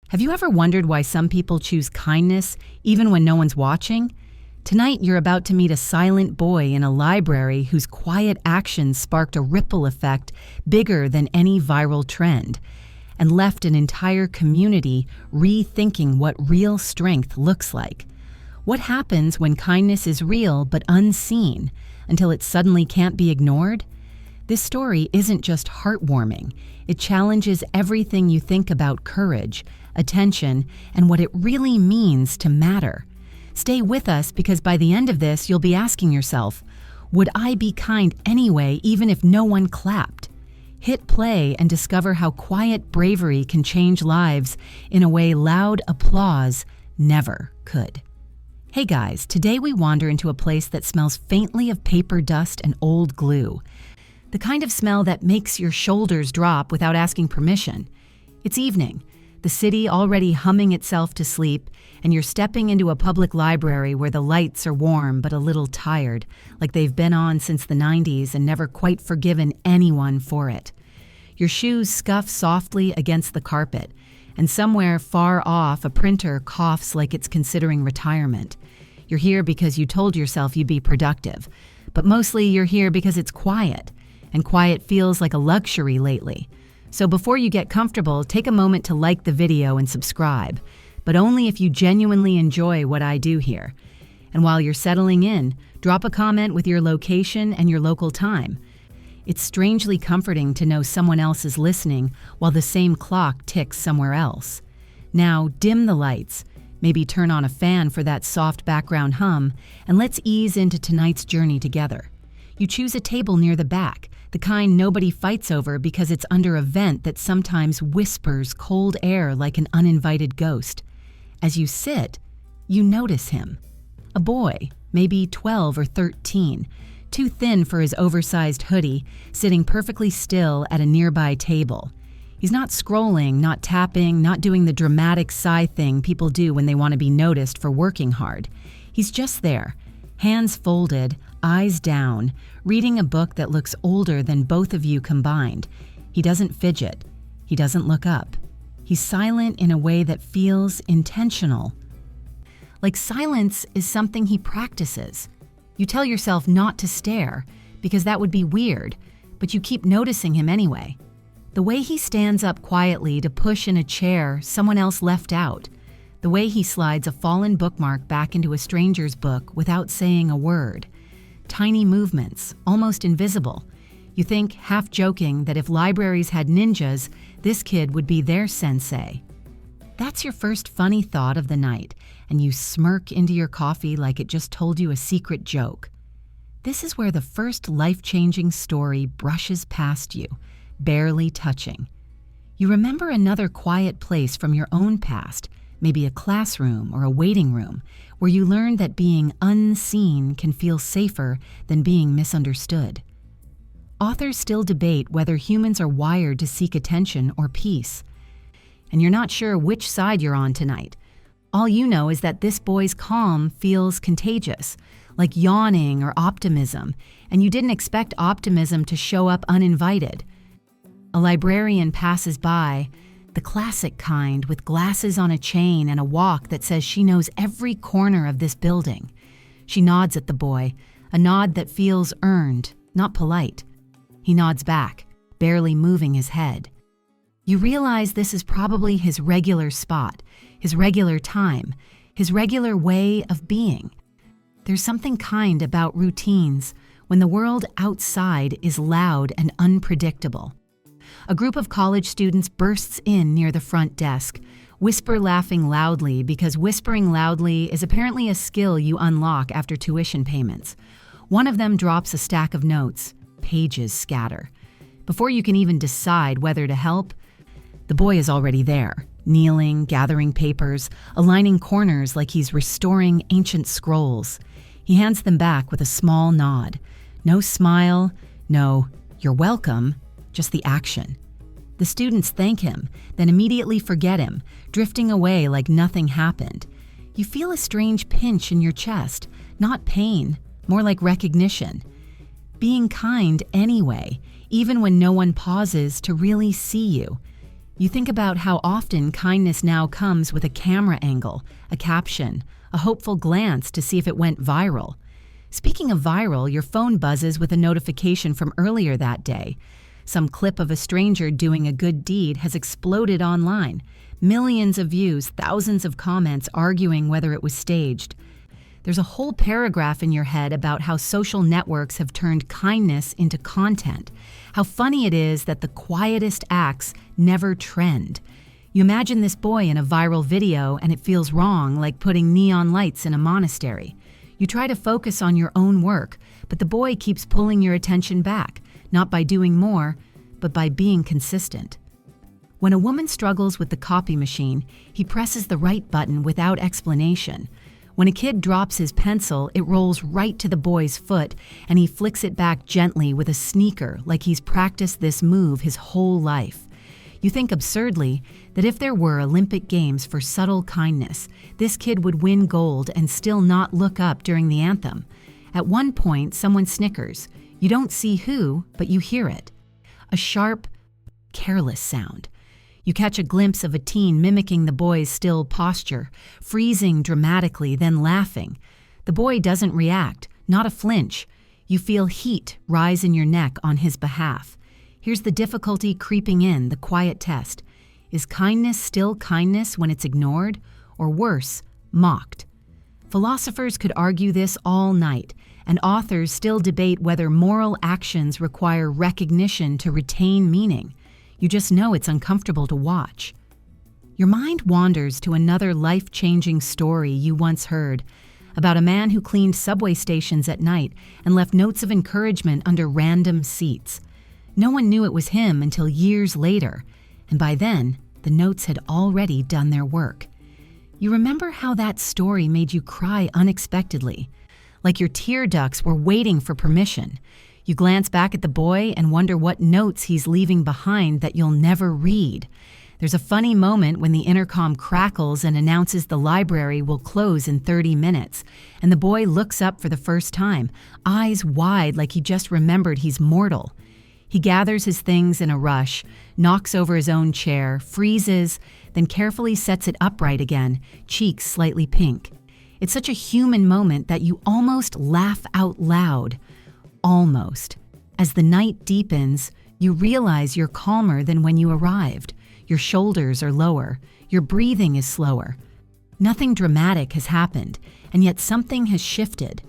Have you ever wondered why some people choose kindness even when no one's watching? Tonight, you're about to meet a silent boy in a library whose quiet actions sparked a ripple effect bigger than any viral trend and left an entire community rethinking what real strength looks like. What happens when kindness is real but unseen until it suddenly can't be ignored? This story isn't just heartwarming. It challenges everything you think about courage, attention, and what it really means to matter. Stay with us because by the end of this, you'll be asking yourself, would I be kind anyway even if no one clapped? Hit play and discover how quiet bravery can change lives in a way loud applause never could. Hey guys, today we wander into a place that smells faintly of paper dust and old glue. The kind of smell that makes your shoulders drop without asking permission. It's evening, the city already humming itself to sleep, and you're stepping into a public library where the lights are warm but a little tired, like they've been on since the 90s and never quite forgiven anyone for it. Your shoes scuff softly against the carpet, and somewhere far off a printer coughs like it's considering retirement. You're here because you told yourself you'd be productive, but mostly you're here because it's quiet. And quiet feels like a luxury lately. So before you get comfortable, take a moment to like the video and subscribe, but only if you genuinely enjoy what I do here. And while you're settling in, drop a comment with your location and your local time. It's strangely comforting to know someone else is listening while the same clock ticks somewhere else. Now, dim the lights, maybe turn on a fan for that soft background hum, and let's ease into tonight's journey together. You choose a table near the back, the kind nobody fights over because it's under a vent that sometimes whispers cold air like an uninvited ghost. As you sit, you notice him. A boy, maybe 12 or 13, too thin for his oversized hoodie, sitting perfectly still at a nearby table. He's not scrolling, not tapping, not doing the dramatic sigh thing people do when they want to be noticed for working hard. He's just there, hands folded, eyes down, reading a book that looks older than both of you combined. He doesn't fidget. He doesn't look up. He's silent in a way that feels intentional. Like silence is something he practices. You tell yourself not to stare because that would be weird, but you keep noticing him anyway. The way he stands up quietly to push in a chair someone else left out. The way he slides a fallen bookmark back into a stranger's book without saying a word. Tiny movements, almost invisible. You think, half joking, that if libraries had ninjas, this kid would be their sensei. That's your first funny thought of the night, and you smirk into your coffee like it just told you a secret joke. This is where the first life-changing story brushes past you, barely touching. You remember another quiet place from your own past, maybe a classroom or a waiting room, where you learned that being unseen can feel safer than being misunderstood. Authors still debate whether humans are wired to seek attention or peace. And you're not sure which side you're on tonight. All you know is that this boy's calm feels contagious, like yawning or optimism, and you didn't expect optimism to show up uninvited. A librarian passes by, the classic kind with glasses on a chain and a walk that says she knows every corner of this building. She nods at the boy, a nod that feels earned, not polite. He nods back, barely moving his head. You realize this is probably his regular spot, his regular time, his regular way of being. There's something kind about routines when the world outside is loud and unpredictable. A group of college students bursts in near the front desk, whisper laughing loudly because whispering loudly is apparently a skill you unlock after tuition payments. One of them drops a stack of notes. Pages scatter. Before you can even decide whether to help, the boy is already there, kneeling, gathering papers, aligning corners like he's restoring ancient scrolls. He hands them back with a small nod. No smile, no, "You're welcome," just the action. The students thank him, then immediately forget him, drifting away like nothing happened. You feel a strange pinch in your chest, not pain, more like recognition. Being kind anyway, even when no one pauses to really see you. You think about how often kindness now comes with a camera angle, a caption, a hopeful glance to see if it went viral. Speaking of viral, your phone buzzes with a notification from earlier that day. Some clip of a stranger doing a good deed has exploded online. Millions of views, thousands of comments arguing whether it was staged. There's a whole paragraph in your head about how social networks have turned kindness into content, how funny it is that the quietest acts never trend. You imagine this boy in a viral video and it feels wrong, like putting neon lights in a monastery. You try to focus on your own work, but the boy keeps pulling your attention back, not by doing more, but by being consistent. When a woman struggles with the copy machine, he presses the right button without explanation. When a kid drops his pencil, it rolls right to the boy's foot, and he flicks it back gently with a sneaker like he's practiced this move his whole life. You think absurdly that if there were Olympic Games for subtle kindness, this kid would win gold and still not look up during the anthem. At one point, someone snickers. You don't see who, but you hear it. A sharp, careless sound. You catch a glimpse of a teen mimicking the boy's still posture, freezing dramatically, then laughing. The boy doesn't react, not a flinch. You feel heat rise in your neck on his behalf. Here's the difficulty creeping in, the quiet test. Is kindness still kindness when it's ignored, or worse, mocked? Philosophers could argue this all night, and authors still debate whether moral actions require recognition to retain meaning. You just know it's uncomfortable to watch. Your mind wanders to another life-changing story you once heard about a man who cleaned subway stations at night and left notes of encouragement under random seats. No one knew it was him until years later, and by then, the notes had already done their work. You remember how that story made you cry unexpectedly, like your tear ducts were waiting for permission. You glance back at the boy and wonder what notes he's leaving behind that you'll never read. There's a funny moment when the intercom crackles and announces the library will close in 30 minutes, and the boy looks up for the first time, eyes wide like he just remembered he's mortal. He gathers his things in a rush, knocks over his own chair, freezes, then carefully sets it upright again, cheeks slightly pink. It's such a human moment that you almost laugh out loud. Almost. As the night deepens, you realize you're calmer than when you arrived. Your shoulders are lower. Your breathing is slower. Nothing dramatic has happened, and yet something has shifted.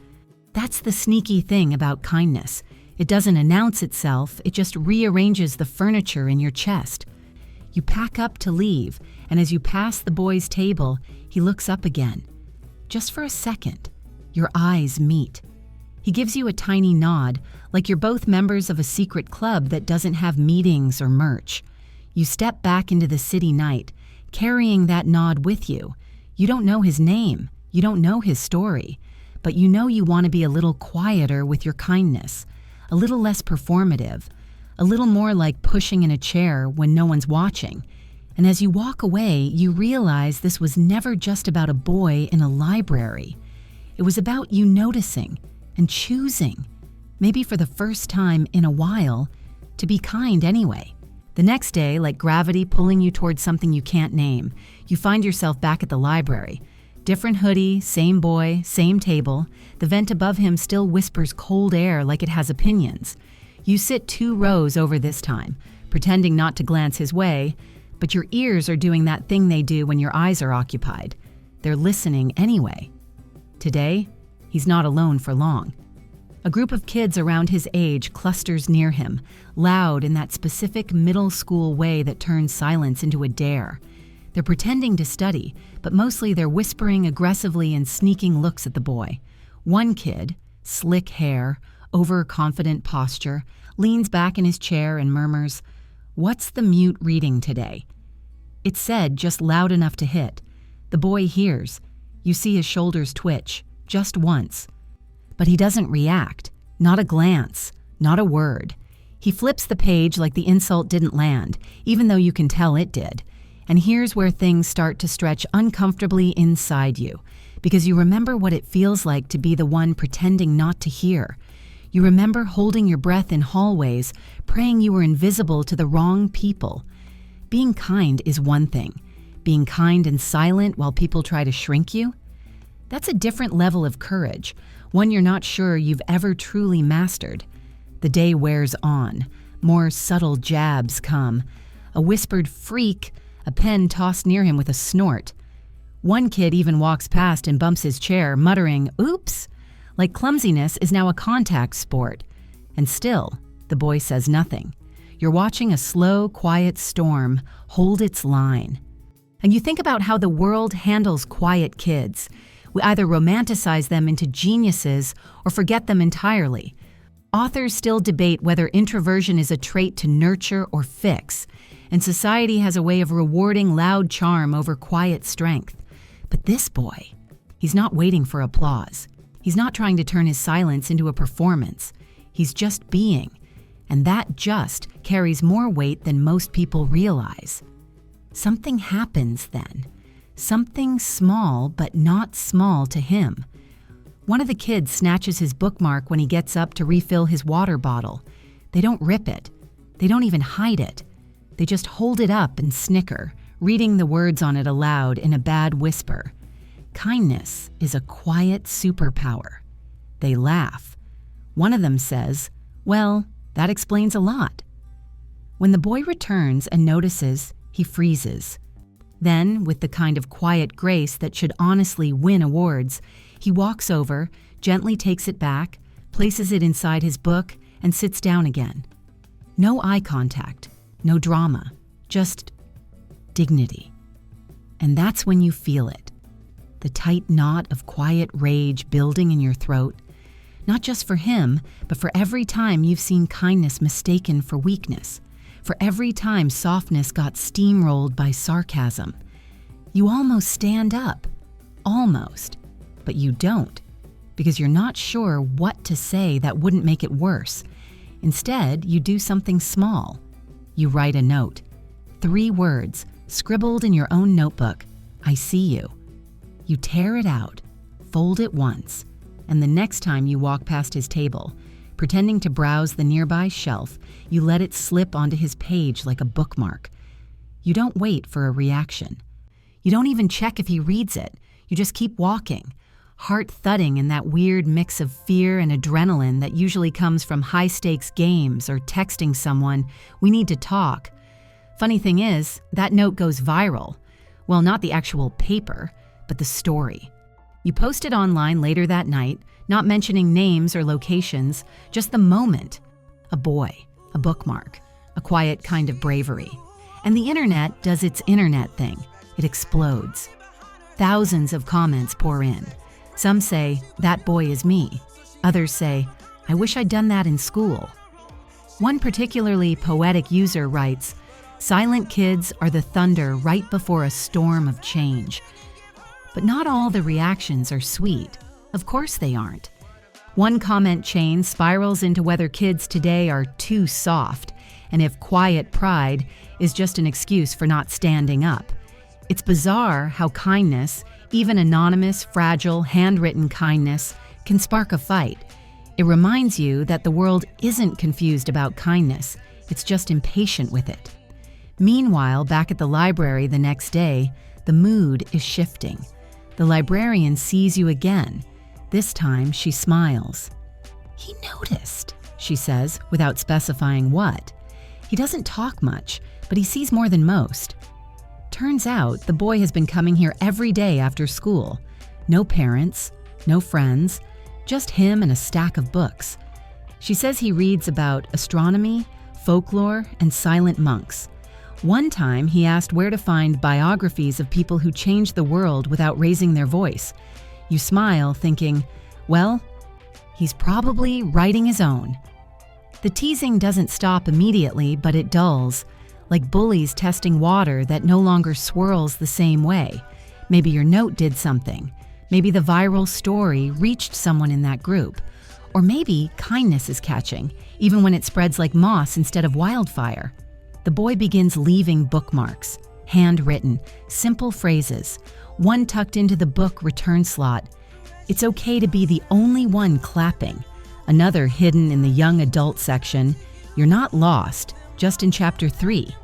That's the sneaky thing about kindness. It doesn't announce itself, it just rearranges the furniture in your chest. You pack up to leave, and as you pass the boy's table, he looks up again. Just for a second, your eyes meet. He gives you a tiny nod, like you're both members of a secret club that doesn't have meetings or merch. You step back into the city night, carrying that nod with you. You don't know his name, you don't know his story, but you know you want to be a little quieter with your kindness, a little less performative, a little more like pushing in a chair when no one's watching. And as you walk away, you realize this was never just about a boy in a library. It was about you noticing and choosing, maybe for the first time in a while, to be kind anyway. The next day, like gravity pulling you towards something you can't name, you find yourself back at the library. Different hoodie, same boy, same table. The vent above him still whispers cold air like it has opinions. You sit 2 rows over this time, pretending not to glance his way, but your ears are doing that thing they do when your eyes are occupied. They're listening anyway. Today, he's not alone for long. A group of kids around his age clusters near him, loud in that specific middle school way that turns silence into a dare. They're pretending to study, but mostly they're whispering aggressively and sneaking looks at the boy. One kid, slick hair, overconfident posture, leans back in his chair and murmurs, "What's the mute reading today?" It's said just loud enough to hit. The boy hears. You see his shoulders twitch, just once. But he doesn't react, not a glance, not a word. He flips the page like the insult didn't land, even though you can tell it did. And here's where things start to stretch uncomfortably inside you, because you remember what it feels like to be the one pretending not to hear. You remember holding your breath in hallways, praying you were invisible to the wrong people. Being kind is one thing. Being kind and silent while people try to shrink you? That's a different level of courage, one you're not sure you've ever truly mastered. The day wears on. More subtle jabs come. A whispered freak, a pen tossed near him with a snort. One kid even walks past and bumps his chair, muttering, "Oops!" Like clumsiness is now a contact sport. And still, the boy says nothing. You're watching a slow, quiet storm hold its line. And you think about how the world handles quiet kids. We either romanticize them into geniuses or forget them entirely. Authors still debate whether introversion is a trait to nurture or fix, and society has a way of rewarding loud charm over quiet strength. But this boy, he's not waiting for applause. He's not trying to turn his silence into a performance. He's just being, and that just carries more weight than most people realize. Something happens then. Something small, but not small to him. One of the kids snatches his bookmark when he gets up to refill his water bottle. They don't rip it. They don't even hide it. They just hold it up and snicker, reading the words on it aloud in a bad whisper. Kindness is a quiet superpower. They laugh. One of them says, "Well, that explains a lot." When the boy returns and notices, he freezes. Then, with the kind of quiet grace that should honestly win awards, he walks over, gently takes it back, places it inside his book, and sits down again. No eye contact, no drama, just dignity. And that's when you feel it. The tight knot of quiet rage building in your throat, not just for him, but for every time you've seen kindness mistaken for weakness, for every time softness got steamrolled by sarcasm. You almost stand up. Almost. But you don't, because you're not sure what to say that wouldn't make it worse. Instead, you do something small. You write a note. 3 words, scribbled in your own notebook. "I see you." You tear it out, fold it once, and the next time you walk past his table, pretending to browse the nearby shelf, you let it slip onto his page like a bookmark. You don't wait for a reaction. You don't even check if he reads it. You just keep walking, heart thudding in that weird mix of fear and adrenaline that usually comes from high-stakes games or texting someone, "We need to talk." Funny thing is, that note goes viral. Well, not the actual paper, but the story. You post it online later that night, not mentioning names or locations, just the moment. A boy, a bookmark, a quiet kind of bravery. And the internet does its internet thing. It explodes. Thousands of comments pour in. Some say, "That boy is me." Others say, "I wish I'd done that in school." One particularly poetic user writes, "Silent kids are the thunder right before a storm of change." But not all the reactions are sweet. Of course they aren't. One comment chain spirals into whether kids today are too soft, and if quiet pride is just an excuse for not standing up. It's bizarre how kindness, even anonymous, fragile, handwritten kindness, can spark a fight. It reminds you that the world isn't confused about kindness, it's just impatient with it. Meanwhile, back at the library the next day, the mood is shifting. The librarian sees you again. This time, she smiles. "He noticed," she says, without specifying what. He doesn't talk much, but he sees more than most. Turns out, the boy has been coming here every day after school. No parents, no friends, just him and a stack of books. She says he reads about astronomy, folklore, and silent monks. One time, he asked where to find biographies of people who changed the world without raising their voice. You smile, thinking, well, he's probably writing his own. The teasing doesn't stop immediately, but it dulls, like bullies testing water that no longer swirls the same way. Maybe your note did something. Maybe the viral story reached someone in that group. Or maybe kindness is catching, even when it spreads like moss instead of wildfire. The boy begins leaving bookmarks, handwritten, simple phrases, one tucked into the book return slot. It's okay to be the only one clapping. Another hidden in the young adult section. You're not lost, just in chapter 3.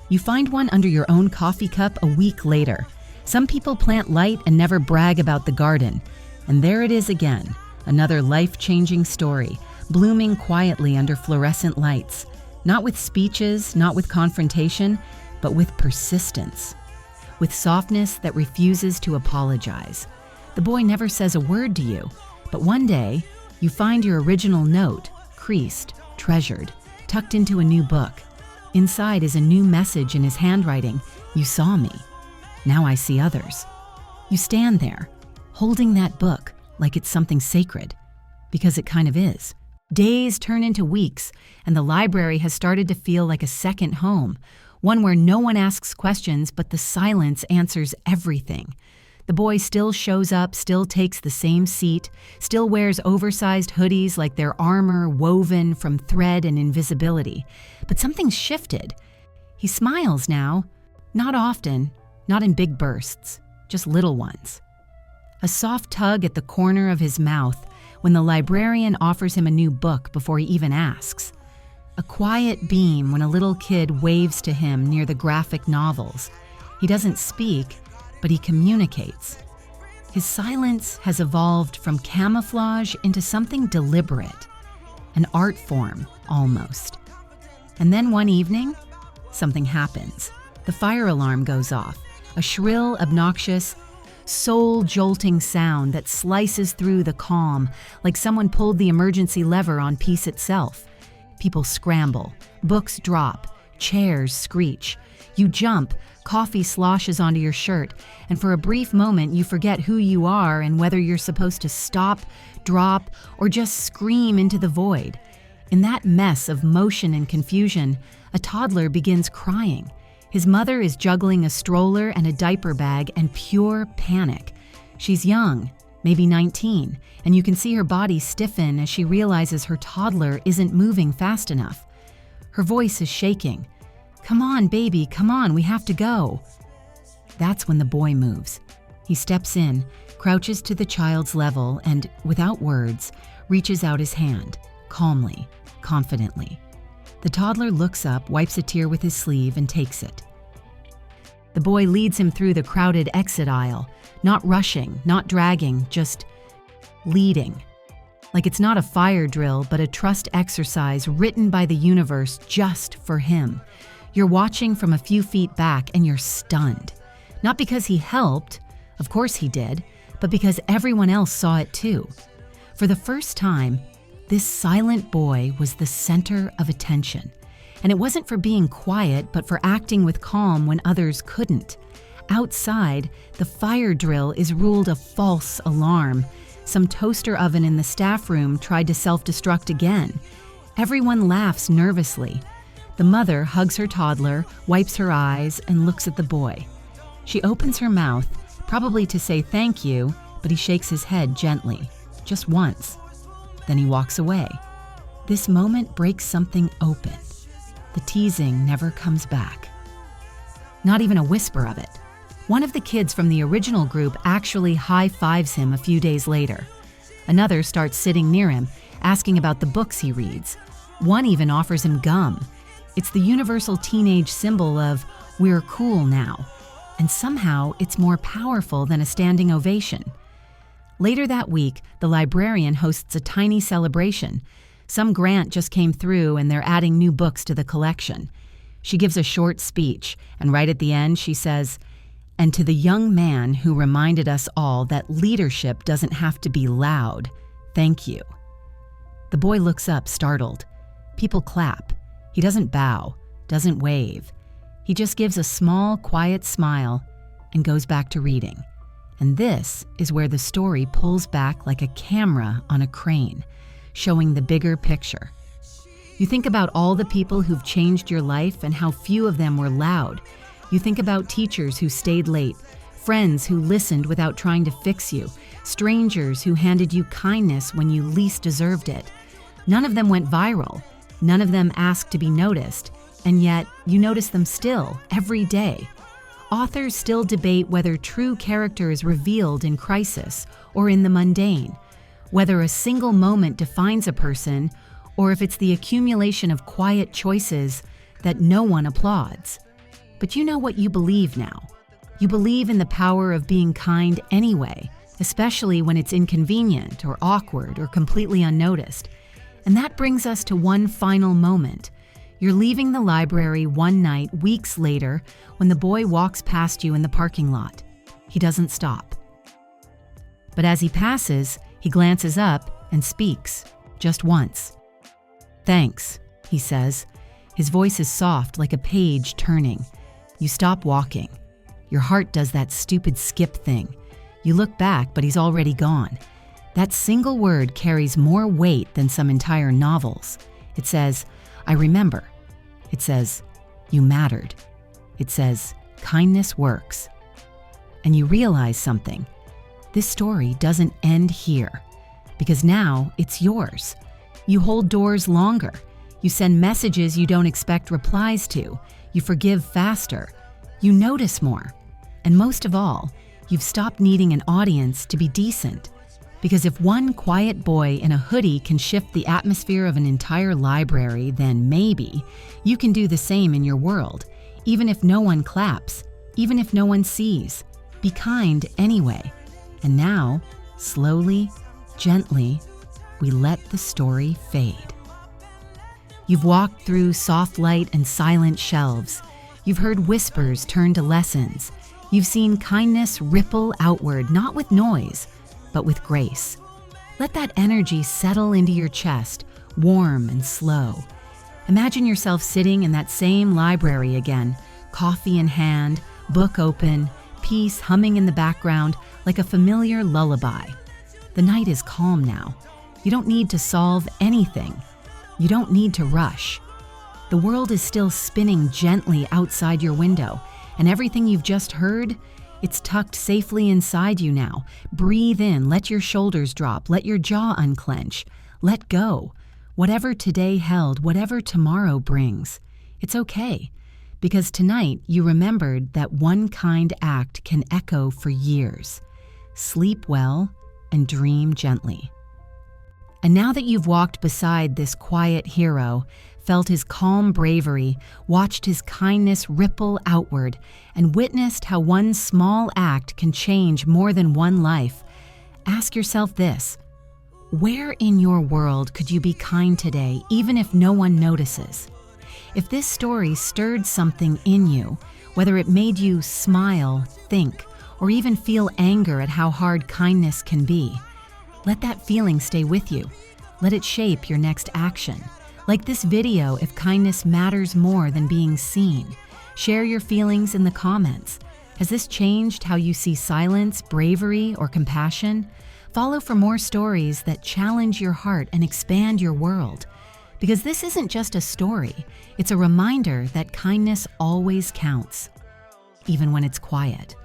You find one under your own coffee cup a week later. Some people plant light and never brag about the garden. And there it is again, another life-changing story, blooming quietly under fluorescent lights. Not with speeches, not with confrontation, but with persistence. With softness that refuses to apologize. The boy never says a word to you, but one day, you find your original note, creased, treasured, tucked into a new book. Inside is a new message in his handwriting. You saw me. Now I see others. You stand there, holding that book like it's something sacred, because it kind of is. Days turn into weeks, and the library has started to feel like a second home, one where no one asks questions, but the silence answers everything. The boy still shows up, still takes the same seat, still wears oversized hoodies like they're armor woven from thread and invisibility. But something's shifted. He smiles now, not often, not in big bursts, just little ones. A soft tug at the corner of his mouth when the librarian offers him a new book before he even asks. A quiet beam when a little kid waves to him near the graphic novels. He doesn't speak, but he communicates. His silence has evolved from camouflage into something deliberate, an art form, almost. And then one evening, something happens. The fire alarm goes off, a shrill, obnoxious, soul-jolting sound that slices through the calm like someone pulled the emergency lever on peace itself. People scramble, books drop, chairs screech. You jump, coffee sloshes onto your shirt, and for a brief moment you forget who you are and whether you're supposed to stop, drop, or just scream into the void. In that mess of motion and confusion, a toddler begins crying. His mother is juggling a stroller and a diaper bag and pure panic. She's young, maybe 19, and you can see her body stiffen as she realizes her toddler isn't moving fast enough. Her voice is shaking. "Come on, baby, come on, we have to go." That's when the boy moves. He steps in, crouches to the child's level, and, without words, reaches out his hand, calmly, confidently. The toddler looks up, wipes a tear with his sleeve, and takes it. The boy leads him through the crowded exit aisle, not rushing, not dragging, just leading. Like it's not a fire drill, but a trust exercise written by the universe just for him. You're watching from a few feet back and you're stunned. Not because he helped, of course he did, but because everyone else saw it too. For the first time, this silent boy was the center of attention. And it wasn't for being quiet, but for acting with calm when others couldn't. Outside, the fire drill is ruled a false alarm. Some toaster oven in the staff room tried to self-destruct again. Everyone laughs nervously. The mother hugs her toddler, wipes her eyes, and looks at the boy. She opens her mouth, probably to say thank you, but he shakes his head gently, just once. Then he walks away. This moment breaks something open. The teasing never comes back. Not even a whisper of it. One of the kids from the original group actually high-fives him a few days later. Another starts sitting near him, asking about the books he reads. One even offers him gum. It's the universal teenage symbol of, we're cool now. And somehow it's more powerful than a standing ovation. Later that week, the librarian hosts a tiny celebration. Some grant just came through and they're adding new books to the collection. She gives a short speech, and right at the end she says, "And to the young man who reminded us all that leadership doesn't have to be loud, thank you." The boy looks up, startled. People clap. He doesn't bow, doesn't wave. He just gives a small, quiet smile and goes back to reading. And this is where the story pulls back like a camera on a crane, showing the bigger picture. You think about all the people who've changed your life and how few of them were loud. You think about teachers who stayed late, friends who listened without trying to fix you, strangers who handed you kindness when you least deserved it. None of them went viral. None of them asked to be noticed. And yet, you notice them still, every day. Authors still debate whether true character is revealed in crisis or in the mundane, whether a single moment defines a person or if it's the accumulation of quiet choices that no one applauds. But you know what you believe now. You believe in the power of being kind anyway, especially when it's inconvenient or awkward or completely unnoticed. And that brings us to one final moment. You're leaving the library one night weeks later when the boy walks past you in the parking lot. He doesn't stop. But as he passes, he glances up and speaks, just once. "Thanks," he says. His voice is soft like a page turning. You stop walking. Your heart does that stupid skip thing. You look back, but he's already gone. That single word carries more weight than some entire novels. It says, "I remember." It says, "You mattered." It says, "Kindness works." And you realize something. This story doesn't end here, because now it's yours. You hold doors longer. You send messages you don't expect replies to. You forgive faster. You notice more. And most of all, you've stopped needing an audience to be decent. Because if one quiet boy in a hoodie can shift the atmosphere of an entire library, then maybe you can do the same in your world, even if no one claps, even if no one sees. Be kind anyway. And now, slowly, gently, we let the story fade. You've walked through soft light and silent shelves. You've heard whispers turn to lessons. You've seen kindness ripple outward, not with noise, but with grace. Let that energy settle into your chest, warm and slow. Imagine yourself sitting in that same library again, coffee in hand, book open, peace humming in the background like a familiar lullaby. The night is calm now. You don't need to solve anything. You don't need to rush. The world is still spinning gently outside your window, and everything you've just heard, it's tucked safely inside you now. Breathe in, let your shoulders drop, let your jaw unclench. Let go. Whatever today held, whatever tomorrow brings, it's okay. Because tonight you remembered that one kind act can echo for years. Sleep well and dream gently. And now that you've walked beside this quiet hero, felt his calm bravery, watched his kindness ripple outward, and witnessed how one small act can change more than one life, ask yourself this: where in your world could you be kind today, even if no one notices? If this story stirred something in you, whether it made you smile, think, or even feel anger at how hard kindness can be, let that feeling stay with you. Let it shape your next action. Like this video, if kindness matters more than being seen. Share your feelings in the comments. Has this changed how you see silence, bravery, or compassion? Follow for more stories that challenge your heart and expand your world. Because this isn't just a story, it's a reminder that kindness always counts, even when it's quiet.